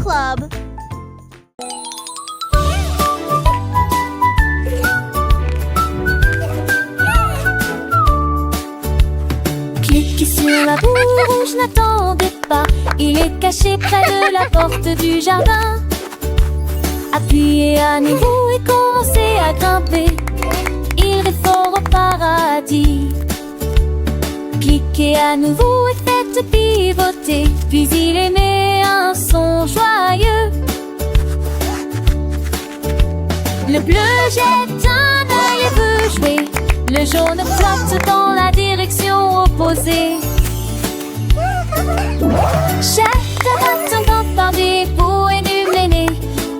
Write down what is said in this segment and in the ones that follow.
Club. Cliquez sur la roue rouge, n'attendez pas. Il est caché près de la porte du jardin. Appuyez à nouveau et commencez à grimper. Il est fort au paradis. Cliquez à nouveau et faites pivoter. Puis il émet un son joyeux. Le bleu jette un œil et veut jouer. Le jaune flotte dans la direction opposée. Chaque matin dans des beaux et du méné.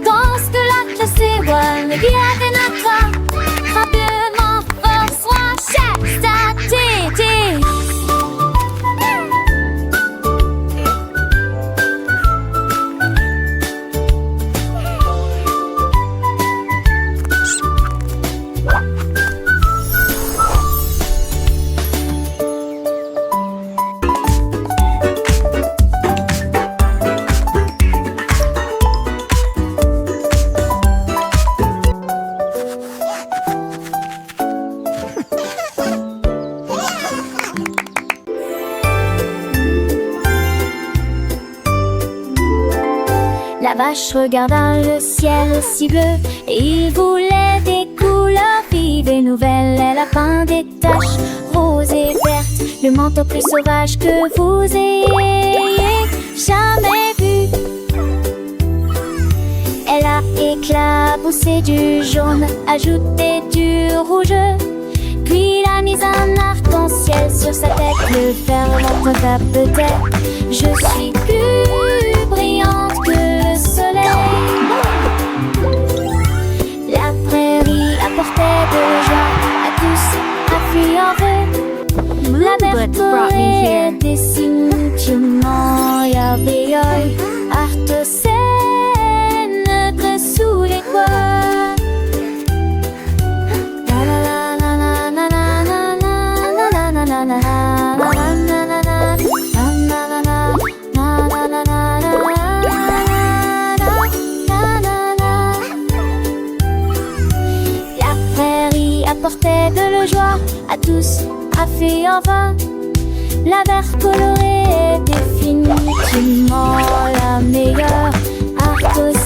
Quand ce que la classe s'éloigne, bien des natas. Rapidement, reçoit chaque statique. La vache regarda le ciel si bleu et il voulait des couleurs vives et nouvelles. Elle a peint des taches roses et vertes, le manteau plus sauvage que vous ayez jamais vu. Elle a éclaboussé du jaune, ajouté du rouge, puis il a mis un arc-en-ciel sur sa tête. Le fer remonta peut-être. Je suis plus brillante que le soleil. La prairie apportait de joie à tous, à fuir en veut. La vertorie des sentiments, yabeyoy, artosène sous les toits. Apportait de la joie à tous, a fait en vain. La verte colorée est définitivement la meilleure artosienne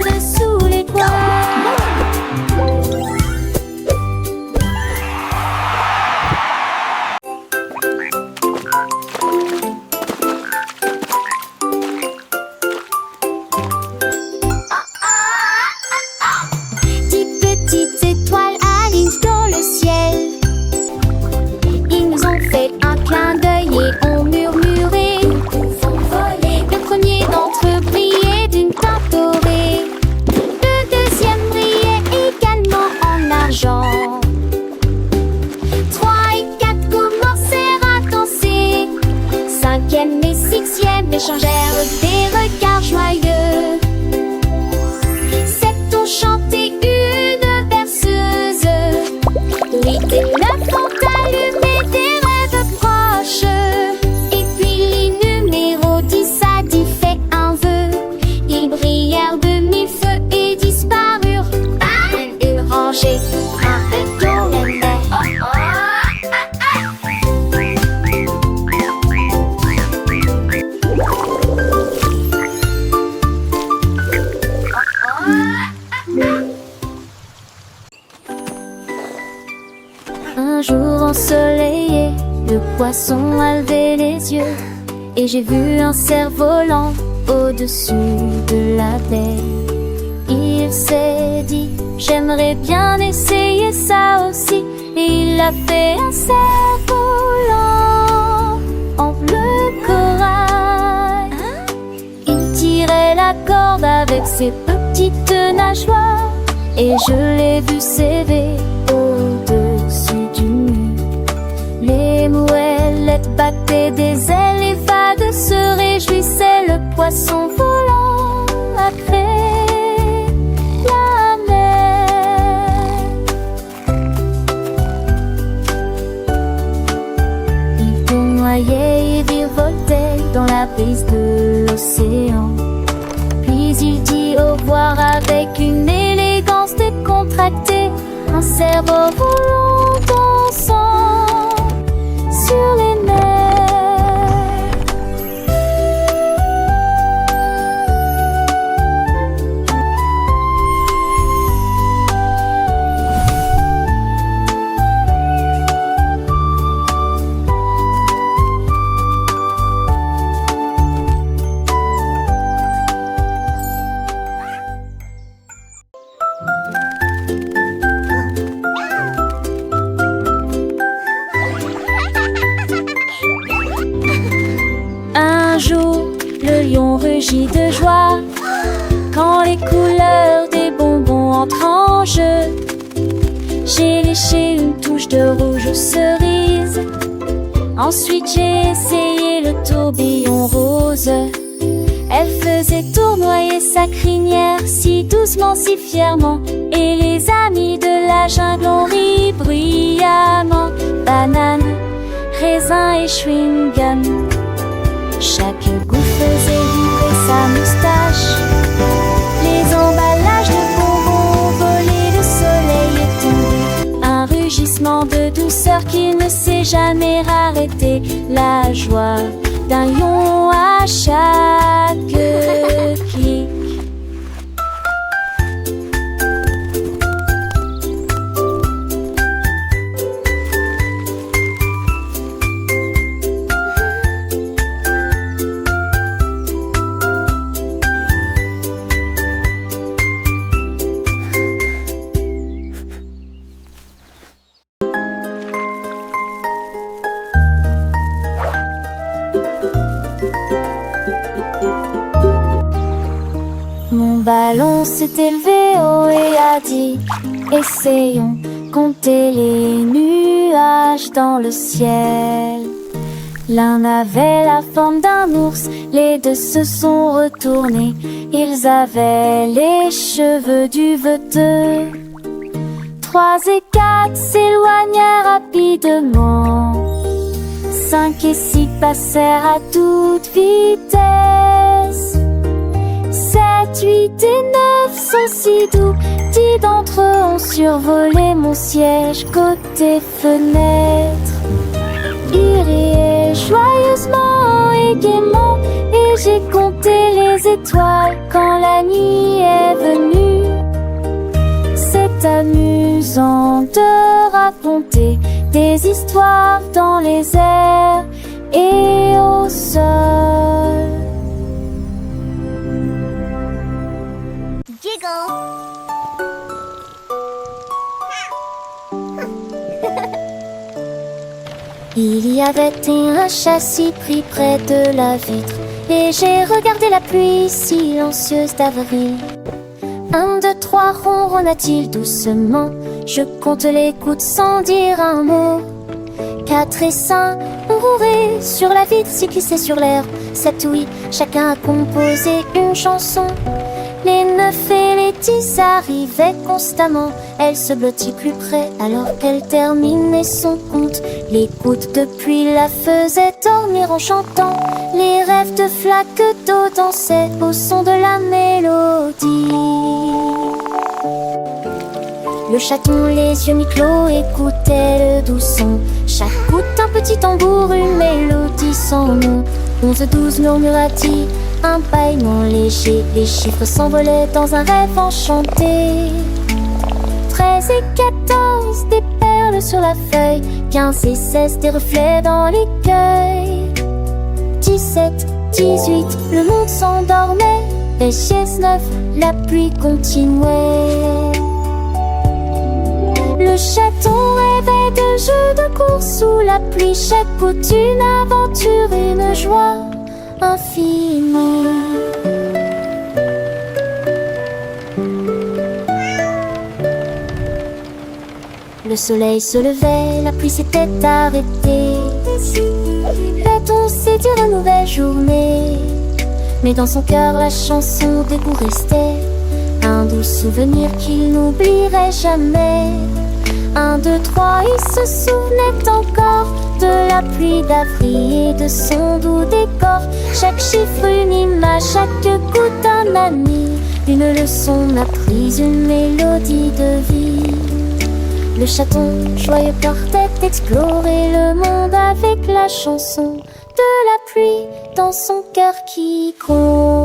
de sous les toits. Échangèrent des regards joyeux. Sait-on chanter une berceuse? 8 et 9 ont allumé des rêves proches. Et puis les numéros 10 à 10 fait un vœu. Ils brillèrent de 1000 feux et disparurent. Une rangée, un peu d'eau. Un jour ensoleillé, le poisson a levé les yeux et j'ai vu un cerf-volant au-dessus de la baie. Il s'est dit, j'aimerais bien essayer ça aussi. Et il a fait un cerf-volant en bleu corail. Il tirait la corde avec ses petites nageoires et je l'ai vu s'élever au-dessus du mur. Les moëllettes battaient des ailes et vagues se réjouissaient. Le poisson volant après la mer. Il tournoyait et virevoltait dans la la brise de l'océan. Puis il dit au revoir avec une élégance décontractée, un cerveau volant dansant sur les mers. Un jour, le lion rugit de joie quand les couleurs des bonbons entrent en jeu. J'ai léché une touche de rouge aux cerises. Ensuite j'ai essayé le tourbillon rose. Elle faisait tournoyer sa crinière si doucement, si fièrement. Et les amis de la jungle ont ri bruyamment. Banane, raisin et chewing-gum, chaque goût faisait vibrer sa moustache. Les emballages de bonbons volés, le soleil est tombé. Un rugissement de douceur qui ne s'est jamais arrêté. La joie d'un lion à chaque clic. Mon ballon s'est élevé haut et a dit: essayons, compter les nuages dans le ciel. L'un avait la forme d'un ours, les deux se sont retournés. Ils avaient les cheveux duveteux. 3 et 4 s'éloignèrent rapidement. 5 et 6 passèrent à toute vitesse. 7, 8 et 9 sont si doux. 10 d'entre eux ont survolé mon siège côté fenêtre. Ils riaient joyeusement et gaiement, et j'ai compté les étoiles quand la nuit est venue. C'est amusant de raconter des histoires dans les airs et au sol. Jiggle. Il y avait un châssis pris près de la vitre, et j'ai regardé la pluie silencieuse d'avril. 1, 2, 3, ronronna-t-il doucement. Je compte les gouttes sans dire un mot. 4 et 5 ont roulé sur la vitre, 6 glissaient sur l'herbe. 7, oui, chacun a composé une chanson. Les 9 et les 10 arrivaient constamment. Elle se blottit plus près alors qu'elle terminait son conte. Les gouttes de pluie la faisaient dormir en chantant. Les rêves de flaques d'eau dansaient au son de la mélodie. Le chaton, les yeux mi-clos, écoutait le doux son. Chaque goutte un petit tambour, une mélodie sans nom. 11, 12 murmura-t-il, un bâillement léger. Les chiffres s'envolaient dans un rêve enchanté. 13 et 14, des perles sur la feuille. 15 et 16, des reflets dans l'écueil. 17, 18, le monde s'endormait. Et 19, la pluie continuait. Le chaton rêvait de jeux de course sous la pluie. Chaque goutte une aventure, une joie infinie. Le soleil se levait, la pluie s'était arrêtée. Peut-on s'est dire une nouvelle journée? Mais dans son cœur la chanson des goûts restait. Un doux souvenir qu'il n'oublierait jamais. 1, 2, 3, il se souvenait encore de la pluie d'avril et de son doux décor. Chaque chiffre une image, chaque goutte un ami, une leçon apprise, une mélodie de vie. Le chaton joyeux partait explorer le monde avec la chanson de la pluie dans son cœur qui gronde.